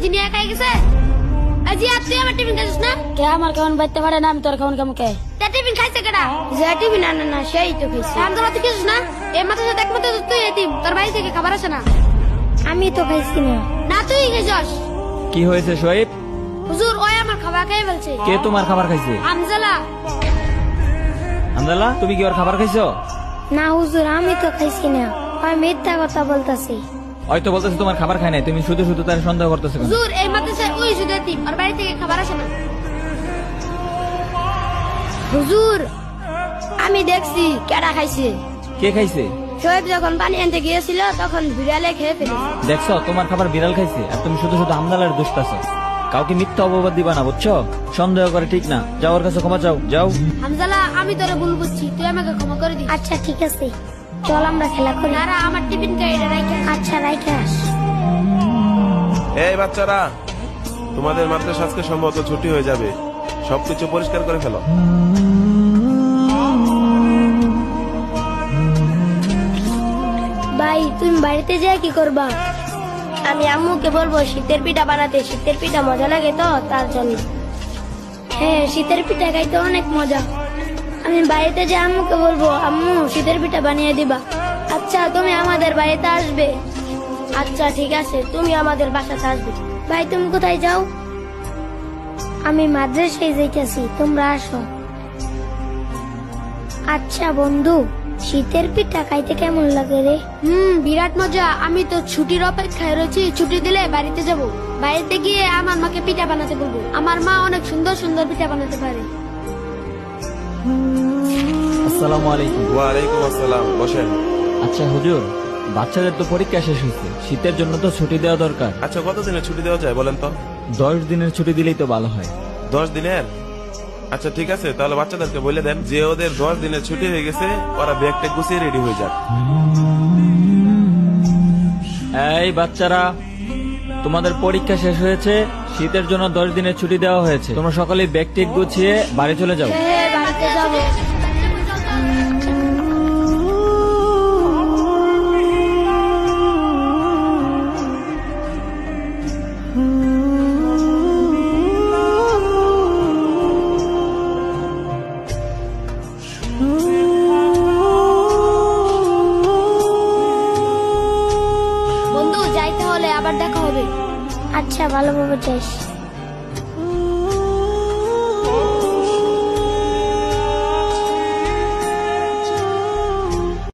জিনিয়া খাই গেছে। আজি আর তুই আমার টিফিন খাইছিস না? কে আমার কেমন বাইতে পারে না, আমি তোর কেমন কেমন কে? তা টিফিন খাইছে কেডা? যে টিভি না না না সেই তো খাইছি। আমদালা তুই খাইছিস না? এই মাথার সাথে একমাত্র তুই এতিম, তোর বাড়ি থেকে খাবার আসে না। আমি তো খাইছি না। না তুই খাইছস। কি হয়েছে শোয়েব? হুজুর ওই আমার খাবার খাই বলছে। কে তোমার খাবার খাইছে? আমজালা। আমদাল্লা, তুমি কি ওর খাবার খাইছো? না হুজুর, আমি তো খাইছি না, আমি মিথ্যা কথা বলতাছি। হয়তো বলতেছে তোমার খাবার খায় নাই, তুমি শুধু শুধু তার সন্দেহ করতেছো কেন? হুজুর এই মাদ্রাসায় ওই শুধু এতিম, ওর বাড়ি থেকে খাবার আসে না। হুজুর আমি দেখছি কেডা খাইছে। কে খাইছে? শোয়েব যখন পানি আনতে গিয়েছিল তখন বিড়ালে খেয়ে ফেলেছে। দেখছো তোমার খাবার বিড়াল খাইছে, আর তুমি শুধু শুধু আমদালার দুষ্টাছো। কাউকে মিথ্যা অপবাদ দিবা না, বুঝছো? সন্দেহ করে ঠিক না। যাও ওর কাছে ক্ষমা চাও, যাও। হামজালা আমি তোরে ভুল বুঝছি, তুই আমাকে ক্ষমা করে দিস। আচ্ছা ঠিক আছে, চল আমরা খেলা করি। তারা আমার টিফিন খাই এটা রাইখা। আচ্ছা রাইখে আস। এই বাচ্চারা, তোমাদের মাদ্রাসা আজকে সম্ভবত ছুটি হয়ে যাবে, সবকিছু পরিষ্কার করে ফেলো। ভাই তুমি বাড়িতে যাই কি করবা? আমি আম্মুকে বলবো শীতের পিঠা বানাতে, শীতের পিঠা মজা লাগে তো তার জন্য। হ্যাঁ শীতের পিঠা খাইতে অনেক মজা। আমি বাড়িতে যে আম্মুকে বলবো আম্মু শীতের পিঠা বানিয়ে দিবা। আচ্ছা তুমি আমাদের বাড়িতে আসবে? আচ্ছা ঠিক আছে, তুমি আমাদের বাসাতে আসবে। ভাই তুমি কোথায় যাও? আমি মাদ্রাসায় যাইতেছি, তোমরা আসো। আচ্ছা বন্ধু, শীতের পিঠা খাইতে কেমন লাগে রে? বিরাট মজা। আমি তো ছুটির অপেক্ষায় রয়েছি, ছুটি দিলে বাড়িতে যাব। বাড়িতে গিয়ে আমার মাকে পিঠা বানাতে বলবো। আমার মা অনেক সুন্দর সুন্দর পিঠা বানাতে পারে। আসসালামু আলাইকুম। ওয়ালাইকুম আসসালাম, বসেন। আচ্ছা হুজুর, বাচ্চাদের তো পরীক্ষা শেষ হয়েছে, শীতের জন্য তো ছুটি দেওয়া দরকার। আচ্ছা কতদিনের ছুটি দেওয়া যায় বলেন তো? 10 দিনের ছুটি দিলেই তো ভালো হয়। 10 দিনের? আচ্ছা ঠিক আছে, তাহলে বাচ্চাদেরকে বলে দেন যে ওদের 10 দিনের ছুটি হয়ে গেছে, ওরা ব্যাগটা গুছিয়ে রেডি হয়ে যাক। এই বাচ্চারা, তোমাদের পরীক্ষা শেষ হয়েছে, শীতের জন্য 10 দিনের ছুটি দেওয়া হয়েছে। তোমরা সকলেই ব্যাগ টেক গুছিয়ে বাড়ি চলে যাও। হ্যাঁ বাড়িতে যাবো। বন্ধু যাইতে হলে আবার দেখা হবে। আচ্ছা ভালোভাবে যাইস।